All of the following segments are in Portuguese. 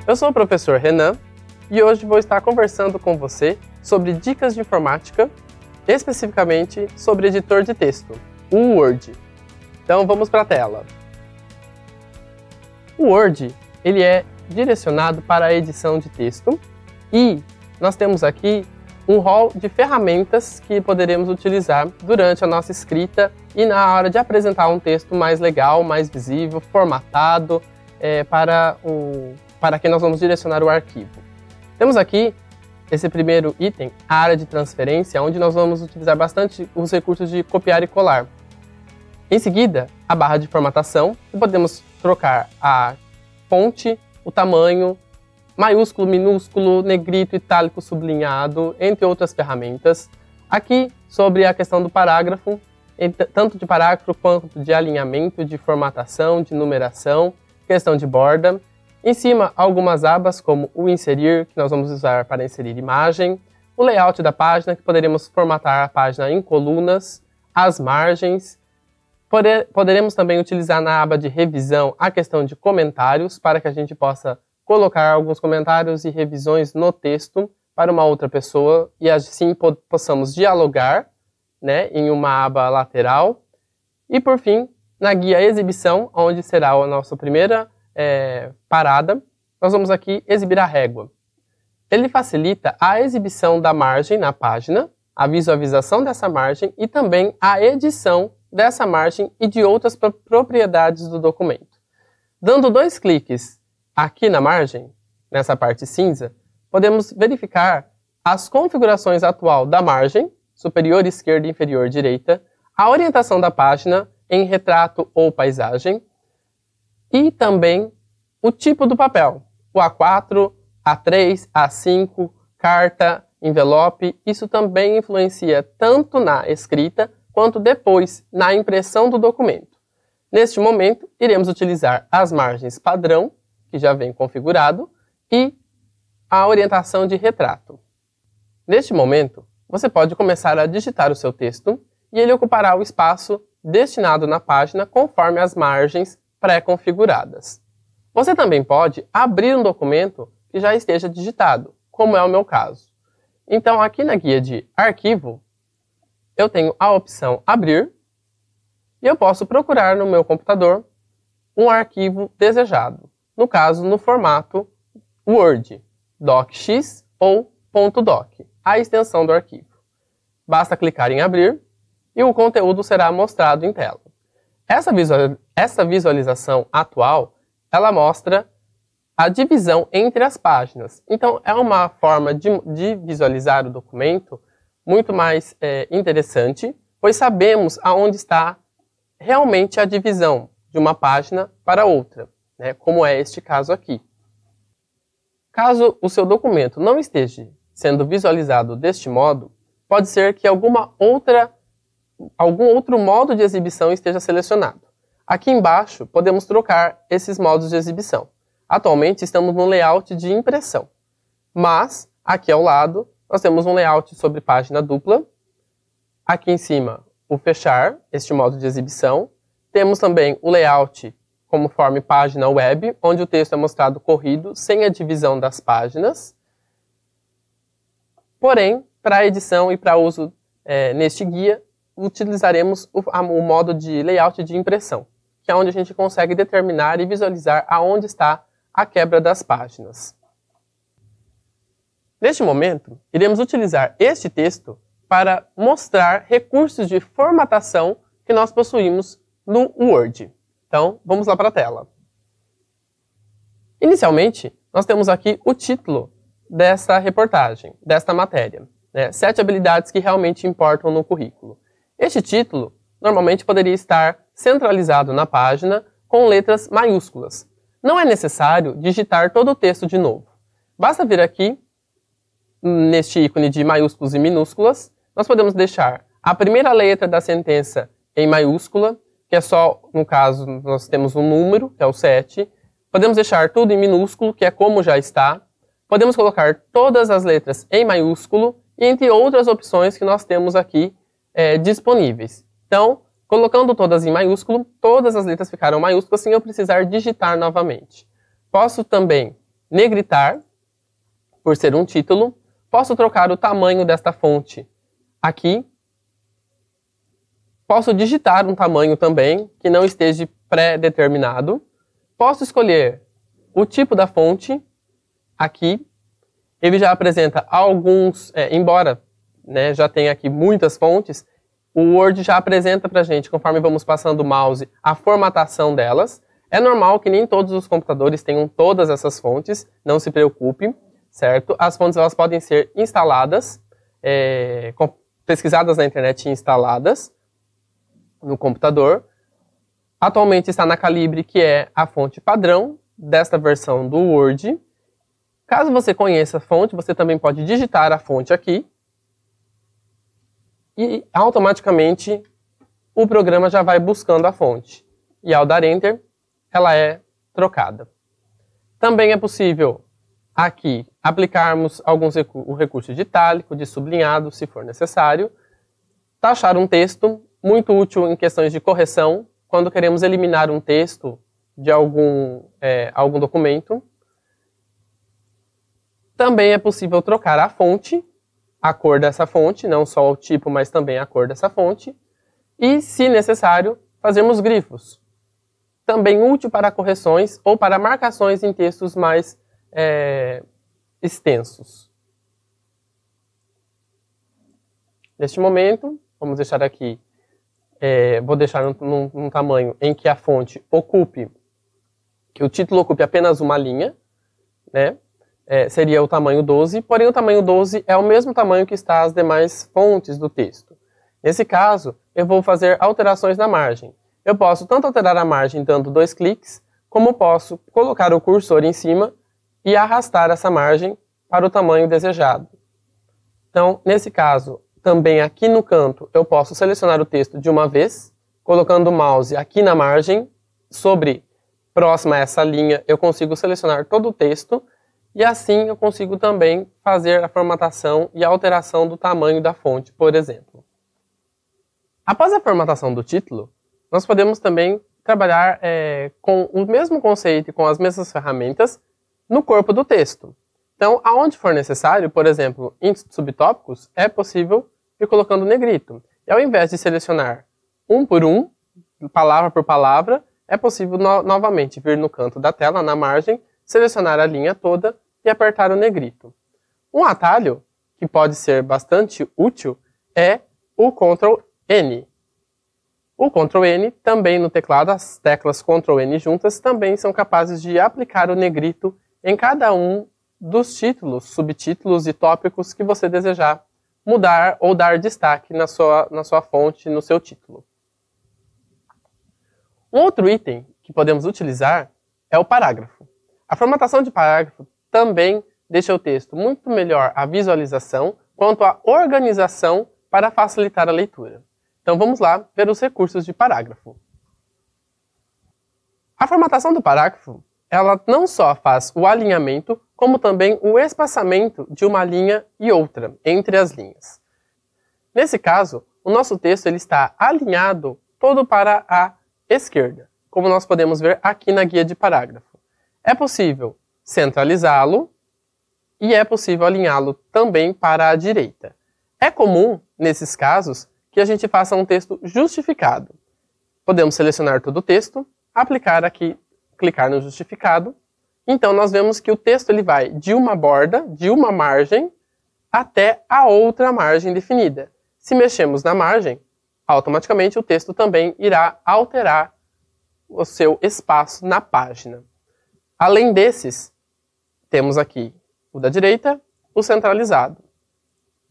Eu sou o professor Renan e hoje vou estar conversando com você sobre dicas de informática, especificamente sobre editor de texto, o Word. Então vamos para a tela. O Word ele é direcionado para a edição de texto e nós temos aqui um rol de ferramentas que poderemos utilizar durante a nossa escrita e na hora de apresentar um texto mais legal, mais visível, formatado, para quem nós vamos direcionar o arquivo. Temos aqui esse primeiro item, a área de transferência, onde nós vamos utilizar bastante os recursos de copiar e colar. Em seguida, a barra de formatação, que podemos trocar a fonte, o tamanho, maiúsculo, minúsculo, negrito, itálico, sublinhado, entre outras ferramentas. Aqui, sobre a questão do parágrafo, tanto de parágrafo quanto de alinhamento, de formatação, de numeração, questão de borda. Em cima, algumas abas, como o inserir, que nós vamos usar para inserir imagem, o layout da página, que poderemos formatar a página em colunas, as margens. Poderemos também utilizar na aba de revisão a questão de comentários, para que a gente possa colocar alguns comentários e revisões no texto para uma outra pessoa e assim possamos dialogar, né, em uma aba lateral. E por fim, na guia exibição, onde será a nossa primeira parada, nós vamos aqui exibir a régua. Ele facilita a exibição da margem na página, a visualização dessa margem e também a edição dessa margem e de outras propriedades do documento. Dando 2 cliques aqui na margem, nessa parte cinza, podemos verificar as configurações atual da margem, superior esquerda e inferior direita, a orientação da página em retrato ou paisagem e também o tipo do papel, o A4, A3, A5, carta, envelope. Isso também influencia tanto na escrita quanto depois na impressão do documento. Neste momento, iremos utilizar as margens padrão, que já vem configurado, e a orientação de retrato. Neste momento, você pode começar a digitar o seu texto e ele ocupará o espaço destinado na página conforme as margens pré-configuradas. Você também pode abrir um documento que já esteja digitado, como é o meu caso. Então, aqui na guia de arquivo, eu tenho a opção abrir e eu posso procurar no meu computador um arquivo desejado. No caso, no formato Word, DocX ou .doc, a extensão do arquivo. Basta clicar em abrir e o conteúdo será mostrado em tela. Essa visualização atual, ela mostra a divisão entre as páginas. Então, é uma forma de visualizar o documento muito mais interessante, pois sabemos aonde está realmente a divisão de uma página para outra, né, como é este caso aqui. Caso o seu documento não esteja sendo visualizado deste modo, pode ser que algum outro modo de exibição esteja selecionado. Aqui embaixo podemos trocar esses modos de exibição. Atualmente estamos no layout de impressão, mas aqui ao lado nós temos um layout sobre página dupla. Aqui em cima o fechar, este modo de exibição. Temos também o layout conforme página web, onde o texto é mostrado corrido, sem a divisão das páginas. Porém, para edição e para uso neste guia, utilizaremos o modo de layout de impressão, que é onde a gente consegue determinar e visualizar aonde está a quebra das páginas. Neste momento, iremos utilizar este texto para mostrar recursos de formatação que nós possuímos no Word. Então, vamos lá para a tela. Inicialmente, nós temos aqui o título dessa reportagem, desta matéria, né? 7 habilidades que realmente importam no currículo. Este título, normalmente, poderia estar centralizado na página com letras maiúsculas. Não é necessário digitar todo o texto de novo. Basta vir aqui, neste ícone de maiúsculos e minúsculas, nós podemos deixar a primeira letra da sentença em maiúscula, que é só, no caso, nós temos um número, que é o 7. Podemos deixar tudo em minúsculo, que é como já está. Podemos colocar todas as letras em maiúsculo, e entre outras opções que nós temos aqui disponíveis. Então, colocando todas em maiúsculo, todas as letras ficaram maiúsculas sem eu precisar digitar novamente. Posso também negritar, por ser um título. Posso trocar o tamanho desta fonte aqui. Posso digitar um tamanho também, que não esteja pré-determinado. Posso escolher o tipo da fonte aqui. Ele já apresenta alguns, embora já tenha aqui muitas fontes, o Word já apresenta pra gente, conforme vamos passando o mouse, a formatação delas. É normal que nem todos os computadores tenham todas essas fontes, não se preocupe, certo? As fontes elas podem ser instaladas, pesquisadas na internet e instaladas no computador. Atualmente está na Calibre, que é a fonte padrão desta versão do Word. Caso você conheça a fonte, você também pode digitar a fonte aqui e automaticamente o programa já vai buscando a fonte. E ao dar Enter, ela é trocada. Também é possível aqui aplicarmos o recurso de itálico, de sublinhado, se for necessário. Taxar um texto, muito útil em questões de correção, quando queremos eliminar um texto de algum documento. Também é possível trocar a fonte, a cor dessa fonte, não só o tipo, mas também a cor dessa fonte. E, se necessário, fazermos grifos. Também útil para correções ou para marcações em textos mais extensos. Neste momento, vamos deixar aqui, vou deixar num tamanho em que a fonte ocupe, que o título ocupe apenas uma linha, né? Seria o tamanho 12, porém o tamanho 12 é o mesmo tamanho que está as demais fontes do texto. Nesse caso, eu vou fazer alterações na margem. Eu posso tanto alterar a margem dando 2 cliques, como posso colocar o cursor em cima e arrastar essa margem para o tamanho desejado. Então, nesse caso, também aqui no canto, eu posso selecionar o texto de uma vez, colocando o mouse aqui na margem, próxima a essa linha, eu consigo selecionar todo o texto, e assim eu consigo também fazer a formatação e a alteração do tamanho da fonte, por exemplo. Após a formatação do título, nós podemos também trabalhar com o mesmo conceito e com as mesmas ferramentas no corpo do texto. Então, aonde for necessário, por exemplo, em subtópicos, é possível ir colocando negrito. E ao invés de selecionar um por um, palavra por palavra, é possível novamente vir no canto da tela, na margem, selecionar a linha toda e apertar o negrito. Um atalho que pode ser bastante útil é o Ctrl N. O Ctrl N, também no teclado, as teclas Ctrl N juntas, também são capazes de aplicar o negrito em cada um dos títulos, subtítulos e tópicos que você desejar mudar ou dar destaque na sua fonte, no seu título. Um outro item que podemos utilizar é o parágrafo. A formatação de parágrafo também deixa o texto muito melhor a visualização quanto à organização para facilitar a leitura. Então vamos lá ver os recursos de parágrafo. A formatação do parágrafo, ela não só faz o alinhamento, como também o espaçamento de uma linha e outra, entre as linhas. Nesse caso, o nosso texto ele está alinhado todo para a esquerda, como nós podemos ver aqui na guia de parágrafo. É possível centralizá-lo e é possível alinhá-lo também para a direita. É comum, nesses casos, que a gente faça um texto justificado. Podemos selecionar todo o texto, aplicar aqui, clicar no justificado. Então nós vemos que o texto ele vai de uma borda, de uma margem, até a outra margem definida. Se mexemos na margem, automaticamente o texto também irá alterar o seu espaço na página. Além desses, temos aqui o da direita, o centralizado.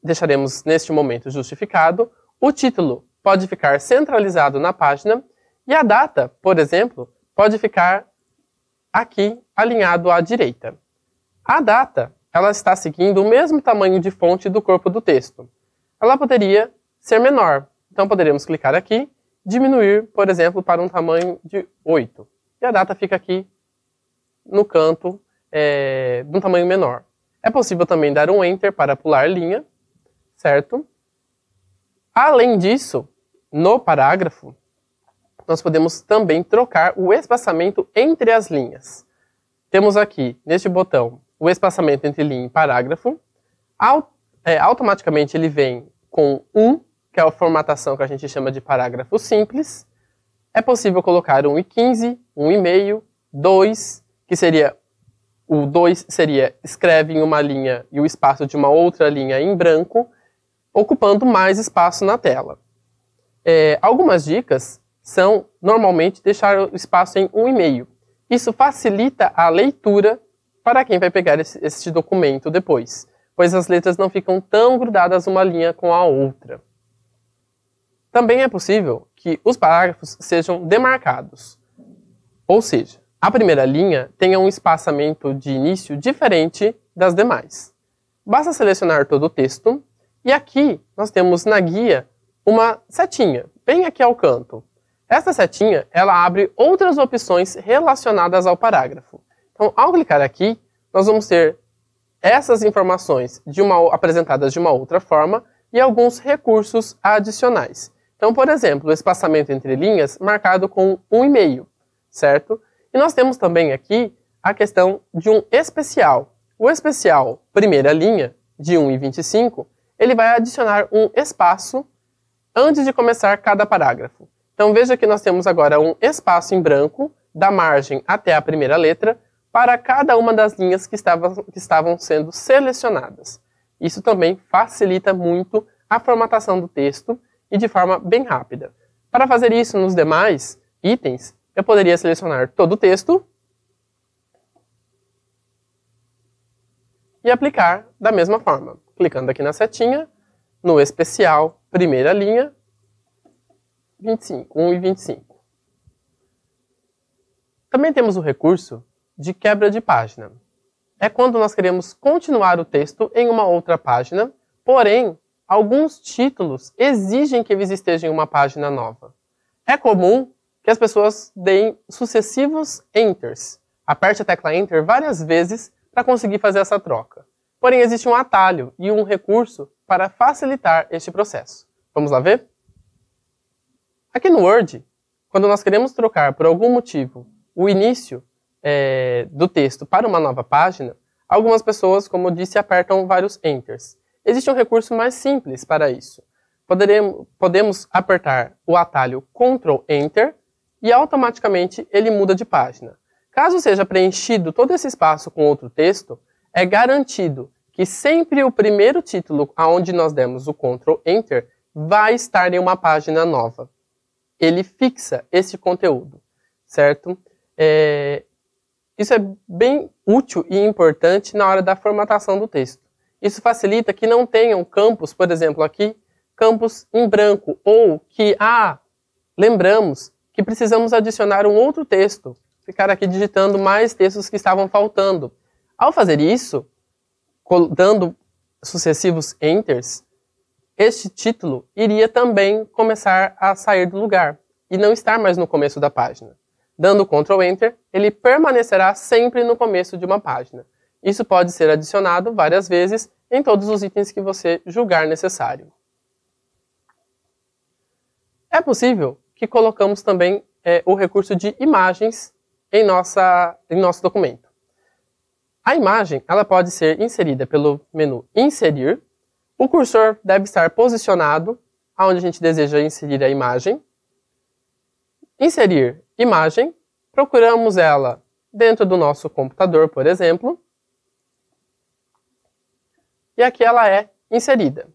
Deixaremos neste momento justificado. O título pode ficar centralizado na página e a data, por exemplo, pode ficar aqui alinhado à direita. A data, ela está seguindo o mesmo tamanho de fonte do corpo do texto. Ela poderia ser menor. Então poderemos clicar aqui, diminuir, por exemplo, para um tamanho de 8. E a data fica aqui no canto de um tamanho menor. É possível também dar um Enter para pular linha, certo? Além disso, no parágrafo, nós podemos também trocar o espaçamento entre as linhas. temos aqui, neste botão, o espaçamento entre linha e parágrafo. Automaticamente ele vem com 1, que é a formatação que a gente chama de parágrafo simples. É possível colocar 1,15, 1,5, 2, que seria... O 2 seria escreve em uma linha e o espaço de uma outra linha em branco, ocupando mais espaço na tela. Algumas dicas são, normalmente, deixar o espaço em 1,5. Isso facilita a leitura para quem vai pegar este documento depois, pois as letras não ficam tão grudadas uma linha com a outra. Também é possível que os parágrafos sejam demarcados, ou seja, a primeira linha tenha um espaçamento de início diferente das demais. Basta selecionar todo o texto e aqui nós temos na guia uma setinha, bem aqui ao canto. Esta setinha ela abre outras opções relacionadas ao parágrafo. Então, ao clicar aqui, nós vamos ter essas informações apresentadas de uma outra forma e alguns recursos adicionais. Então, por exemplo, o espaçamento entre linhas marcado com 1,5, certo? E nós temos também aqui a questão de um especial. O especial primeira linha, de 1,25, ele vai adicionar um espaço antes de começar cada parágrafo. Então veja que nós temos agora um espaço em branco, da margem até a primeira letra, para cada uma das linhas que estavam sendo selecionadas. Isso também facilita muito a formatação do texto e de forma bem rápida. Para fazer isso nos demais itens, eu poderia selecionar todo o texto e aplicar da mesma forma, clicando aqui na setinha, no especial, primeira linha, 1,25. Também temos o recurso de quebra de página. É quando nós queremos continuar o texto em uma outra página, porém, alguns títulos exigem que eles estejam em uma página nova. É comum que as pessoas deem sucessivos enters. Aperte a tecla enter várias vezes para conseguir fazer essa troca. Porém, existe um atalho e um recurso para facilitar este processo. Vamos lá ver? Aqui no Word, quando nós queremos trocar por algum motivo o início do texto para uma nova página, algumas pessoas, como eu disse, apertam vários enters. Existe um recurso mais simples para isso. Podemos apertar o atalho Ctrl Enter e automaticamente ele muda de página. Caso seja preenchido todo esse espaço com outro texto, é garantido que sempre o primeiro título aonde nós demos o Ctrl Enter vai estar em uma página nova. Ele fixa esse conteúdo, certo? Isso é bem útil e importante na hora da formatação do texto. Isso facilita que não tenham campos, por exemplo aqui, campos em branco, ou que, lembramos que precisamos adicionar um outro texto, ficar aqui digitando mais textos que estavam faltando. Ao fazer isso, dando sucessivos enters, este título iria também começar a sair do lugar e não estar mais no começo da página. Dando Ctrl Enter, ele permanecerá sempre no começo de uma página. Isso pode ser adicionado várias vezes em todos os itens que você julgar necessário. É possível que colocamos também o recurso de imagens em nosso documento. A imagem ela pode ser inserida pelo menu Inserir. O cursor deve estar posicionado onde a gente deseja inserir a imagem. Inserir imagem. Procuramos ela dentro do nosso computador, por exemplo. E aqui ela é inserida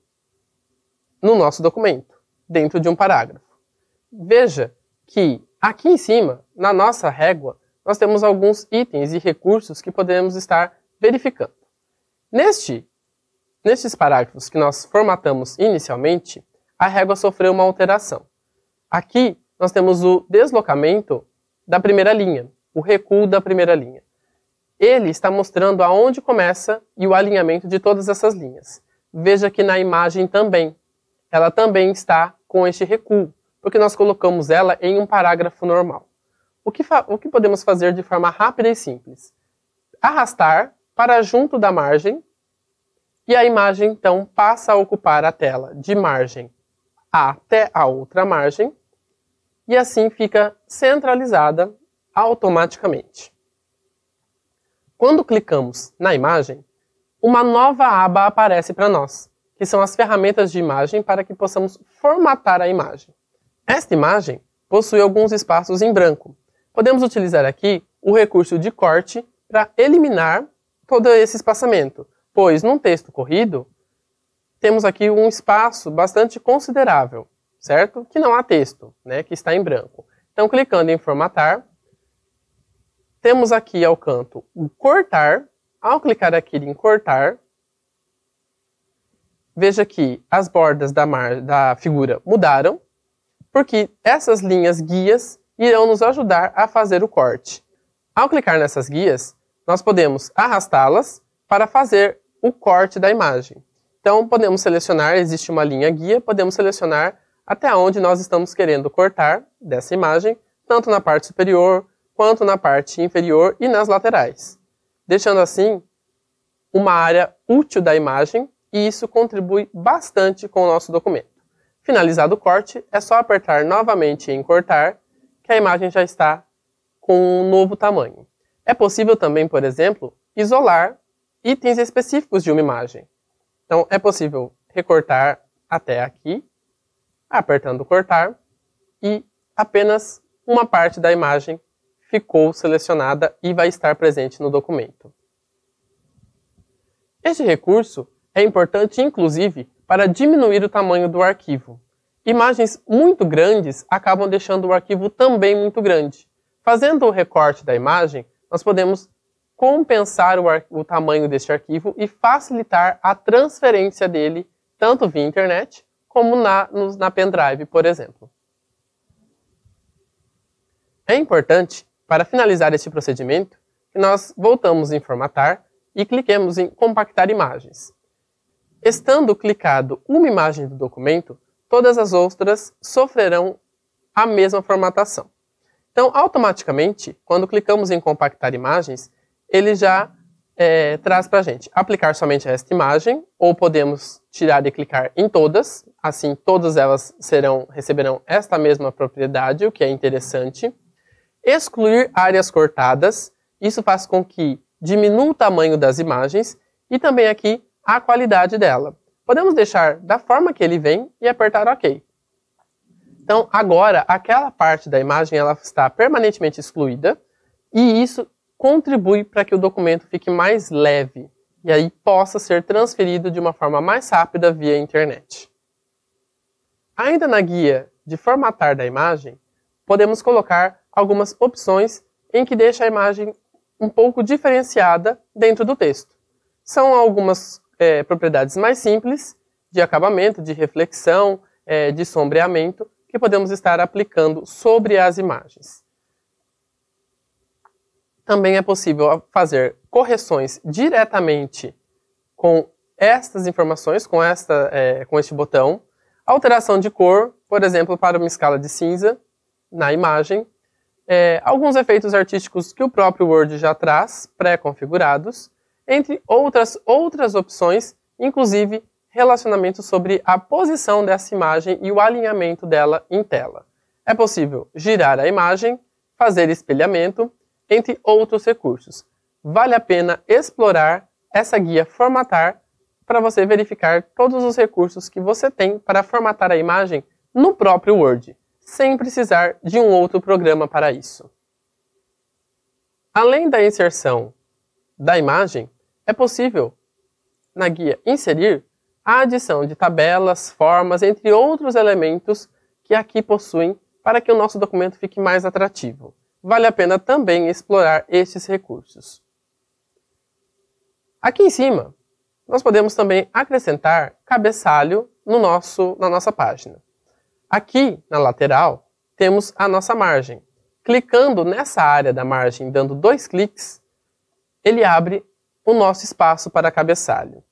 no nosso documento, dentro de um parágrafo. Veja que aqui em cima, na nossa régua, nós temos alguns itens e recursos que podemos estar verificando. Nestes parágrafos que nós formatamos inicialmente, a régua sofreu uma alteração. Aqui nós temos o deslocamento da primeira linha, o recuo da primeira linha. Ele está mostrando aonde começa e o alinhamento de todas essas linhas. Veja que na imagem também, ela também está com este recuo, porque nós colocamos ela em um parágrafo normal. O que podemos fazer de forma rápida e simples? Arrastar para junto da margem e a imagem então passa a ocupar a tela de margem até a outra margem e assim fica centralizada automaticamente. Quando clicamos na imagem, uma nova aba aparece para nós, que são as ferramentas de imagem para que possamos formatar a imagem. Esta imagem possui alguns espaços em branco. Podemos utilizar aqui o recurso de corte para eliminar todo esse espaçamento, pois num texto corrido, temos aqui um espaço bastante considerável, certo? Que não há texto, né? Que está em branco. Então, clicando em formatar, temos aqui ao canto o cortar. Ao clicar aqui em cortar, veja que as bordas da figura mudaram, porque essas linhas guias irão nos ajudar a fazer o corte. Ao clicar nessas guias, nós podemos arrastá-las para fazer o corte da imagem. Então, podemos selecionar, existe uma linha guia, podemos selecionar até onde nós estamos querendo cortar dessa imagem, tanto na parte superior, quanto na parte inferior e nas laterais, deixando assim uma área útil da imagem, e isso contribui bastante com o nosso documento. Finalizado o corte, é só apertar novamente em cortar, que a imagem já está com um novo tamanho. É possível também, por exemplo, isolar itens específicos de uma imagem. Então, é possível recortar até aqui, apertando cortar, e apenas uma parte da imagem ficou selecionada e vai estar presente no documento. Este recurso é importante, inclusive, para diminuir o tamanho do arquivo. Imagens muito grandes acabam deixando o arquivo também muito grande. Fazendo o recorte da imagem, nós podemos compensar o tamanho deste arquivo e facilitar a transferência dele, tanto via internet, como na pendrive, por exemplo. É importante, para finalizar este procedimento, que nós voltamos em formatar e cliquemos em compactar imagens. Estando clicado uma imagem do documento, todas as outras sofrerão a mesma formatação. Então, automaticamente, quando clicamos em compactar imagens, ele já traz para a gente aplicar somente a esta imagem, ou podemos tirar e clicar em todas, assim todas elas receberão esta mesma propriedade, o que é interessante. Excluir áreas cortadas, isso faz com que diminua o tamanho das imagens e também aqui a qualidade dela. Podemos deixar da forma que ele vem e apertar OK. Então, agora, aquela parte da imagem ela está permanentemente excluída e isso contribui para que o documento fique mais leve e aí possa ser transferido de uma forma mais rápida via internet. Ainda na guia de formatar da imagem, podemos colocar algumas opções em que deixa a imagem um pouco diferenciada dentro do texto. São algumas propriedades mais simples de acabamento, de reflexão, de sombreamento, que podemos estar aplicando sobre as imagens. Também é possível fazer correções diretamente com estas informações, com este botão. Alteração de cor, por exemplo, para uma escala de cinza na imagem. Alguns efeitos artísticos que o próprio Word já traz, pré-configurados, entre outras opções, inclusive relacionamento sobre a posição dessa imagem e o alinhamento dela em tela. É possível girar a imagem, fazer espelhamento, entre outros recursos. Vale a pena explorar essa guia Formatar para você verificar todos os recursos que você tem para formatar a imagem no próprio Word, sem precisar de um outro programa para isso. Além da inserção da imagem, é possível, na guia Inserir, a adição de tabelas, formas, entre outros elementos que aqui possuem para que o nosso documento fique mais atrativo. Vale a pena também explorar estes recursos. Aqui em cima, nós podemos também acrescentar cabeçalho na nossa página. Aqui, na lateral, temos a nossa margem. Clicando nessa área da margem, dando 2 cliques, ele abre o nosso espaço para cabeçalho.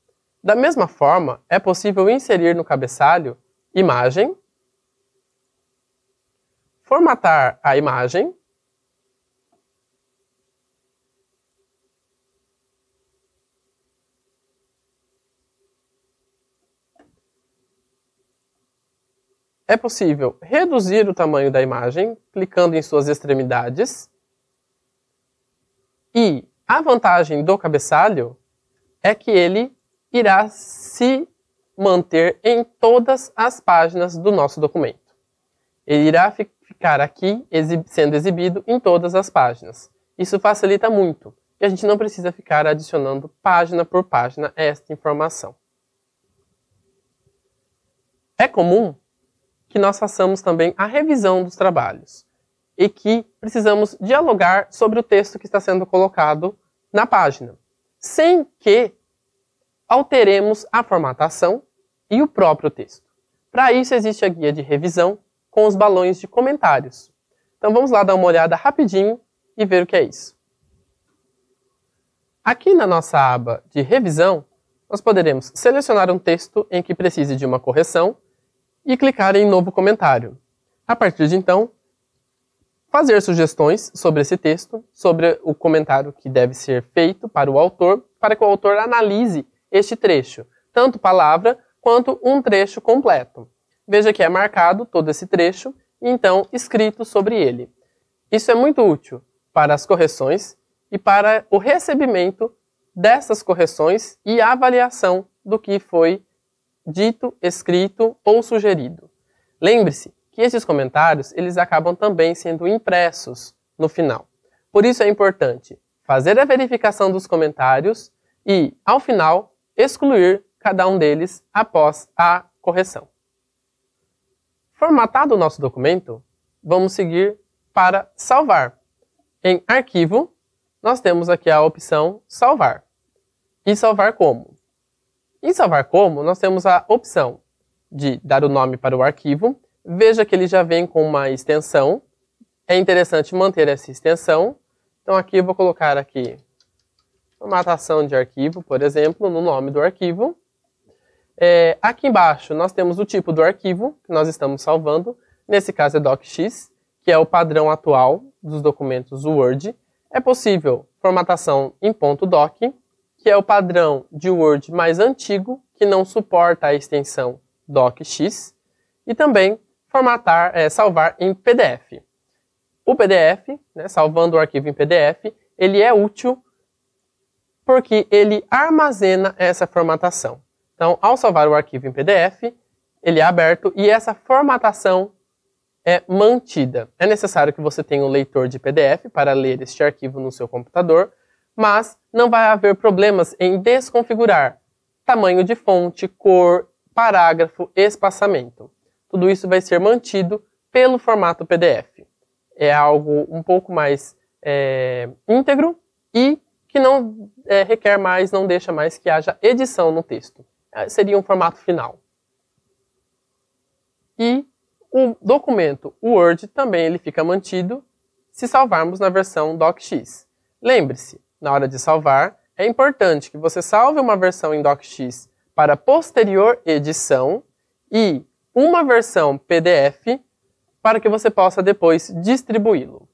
Da mesma forma, é possível inserir no cabeçalho imagem, formatar a imagem, é possível reduzir o tamanho da imagem, clicando em suas extremidades, e A vantagem do cabeçalho é que ele irá se manter em todas as páginas do nosso documento. Ele irá ficar aqui sendo exibido em todas as páginas. Isso facilita muito, e a gente não precisa ficar adicionando página por página esta informação. É comum que nós façamos também a revisão dos trabalhos e que precisamos dialogar sobre o texto que está sendo colocado na página, sem que alteremos a formatação e o próprio texto. Para isso existe a guia de revisão com os balões de comentários. Então vamos lá dar uma olhada rapidinho e ver o que é isso. Aqui na nossa aba de revisão, nós poderemos selecionar um texto em que precise de uma correção e clicar em novo comentário. A partir de então, fazer sugestões sobre esse texto, sobre o comentário que deve ser feito para o autor, para que o autor analise este trecho, tanto palavra quanto um trecho completo. Veja que é marcado todo esse trecho e então escrito sobre ele. Isso é muito útil para as correções e para o recebimento dessas correções e a avaliação do que foi dito, escrito ou sugerido. Lembre-se que esses comentários eles acabam também sendo impressos no final. Por isso é importante fazer a verificação dos comentários e, ao final, excluir cada um deles após a correção. Formatado o nosso documento, vamos seguir para salvar. Em Arquivo, nós temos aqui a opção Salvar. E salvar como? Em salvar como, nós temos a opção de dar o nome para o arquivo. Veja que ele já vem com uma extensão. É interessante manter essa extensão. Então aqui eu vou colocar aqui formatação de arquivo, por exemplo, no nome do arquivo. Aqui embaixo nós temos o tipo do arquivo que nós estamos salvando. Nesse caso é DocX, que é o padrão atual dos documentos Word. É possível formatação em .doc, que é o padrão de Word mais antigo, que não suporta a extensão DocX. E também salvar em PDF. O PDF, salvando o arquivo em PDF, ele é útil porque ele armazena essa formatação. Então, ao salvar o arquivo em PDF, ele é aberto e essa formatação é mantida. É necessário que você tenha um leitor de PDF para ler este arquivo no seu computador, mas não vai haver problemas em desconfigurar tamanho de fonte, cor, parágrafo, espaçamento. Tudo isso vai ser mantido pelo formato PDF. É algo um pouco mais íntegro e que não requer mais, não deixa mais que haja edição no texto. Seria um formato final. E o documento Word também ele fica mantido se salvarmos na versão DocX. Lembre-se, na hora de salvar, é importante que você salve uma versão em DocX para posterior edição e uma versão PDF para que você possa depois distribuí-lo.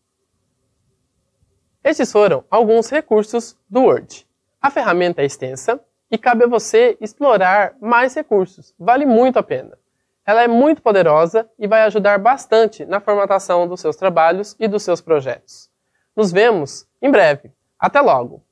Estes foram alguns recursos do Word. A ferramenta é extensa e cabe a você explorar mais recursos. Vale muito a pena. Ela é muito poderosa e vai ajudar bastante na formatação dos seus trabalhos e dos seus projetos. Nos vemos em breve. Até logo!